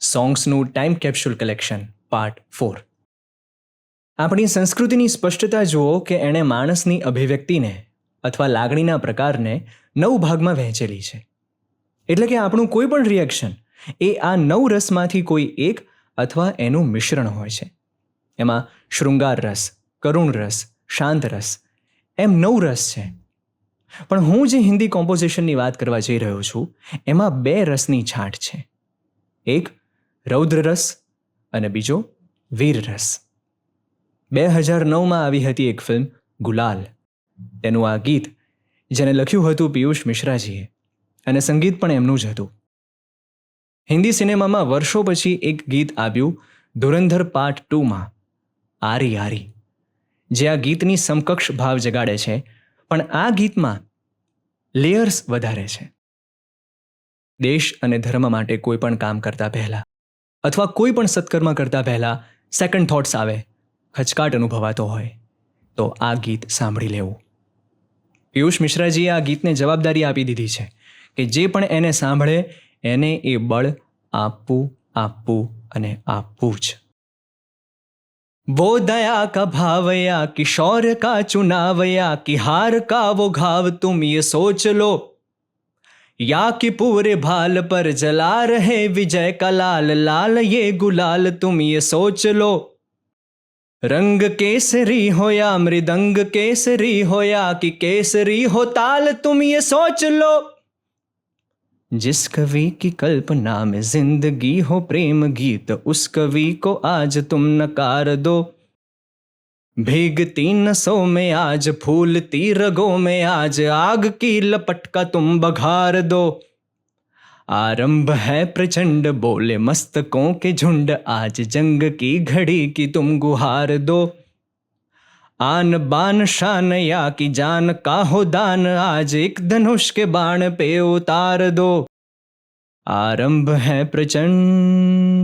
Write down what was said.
સોંગ્સનું time capsule collection part 4. આપણી સંસ્કૃતિની સ્પષ્ટતા જુઓ કે એણે માણસની અભિવ્યક્તિને અથવા લાગણીના પ્રકારને 9 ભાગમાં વહેંચેલી છે. એટલે કે આપણું કોઈ પણ રિએક્શન એ આ 9 રસમાંથી કોઈ એક અથવા એનું મિશ્રણ હોય છે. એમાં શૃંગાર રસ, કરુણ રસ, શાંત રસ એમ 9 રસ છે. પણ હું જે હિન્દી કોમ્પોઝિશનની વાત કરવા જઈ રહ્યો છું એમાં 2 રસની છાંટ છે. એક રૌદ્ર રસ અને બીજો વીર રસ. 2009માં આવી હતી એક ફિલ્મ ગુલાલ. તેનું આ ગીત જેને લખ્યું હતું પિયુષ મિશ્રાજીએ અને સંગીત પણ એમનું જ હતું. હિન્દી સિનેમામાં વર્ષો પછી એક ગીત આવ્યું ધુરંધર પાર્ટ 2માં, આરી આરી, જે આ ગીતની સમકક્ષ ભાવ જગાડે છે. પણ આ ગીતમાં લેયર્સ વધારે છે. દેશ અને ધર્મ માટે કોઈ પણ કામ કરતા પહેલા અથવા કોઈ પણ સત્કર્મ કરતા પહેલા સેકન્ડ થોટ્સ આવે, ખચકાટ અનુભવાતો હોય તો આ ગીત સાંભળી લેવું. પિયુષ મિશ્રાજીએ આ ગીતને જવાબદારી આપી દીધી છે કે જે પણ એને સાંભળે એને એ બળ આપવું આપવું અને આપવું જ. वो दया का भावया किशोर का चुनावया कि हार का वो घाव तुम ये सोच लो या कि पूरे भाल पर जला रहे विजय का लाल लाल ये गुलाल तुम ये सोच लो. रंग केसरी हो या मृदंग केसरी हो या कि केसरी हो ताल तुम ये सोच लो. जिस कवि की कल्पना में जिंदगी हो प्रेम गीत उस कवि को आज तुम नकार दो. भीगती नसों में आज फूलती रगों में आज आग की लपट का तुम बघार दो. आरंभ है प्रचंड बोले मस्तकों के झुंड आज जंग की घड़ी की तुम गुहार दो. आन बान शान या की जान का हो दान आज एक धनुष के बाण पे उतार दो. आरंभ है प्रचंड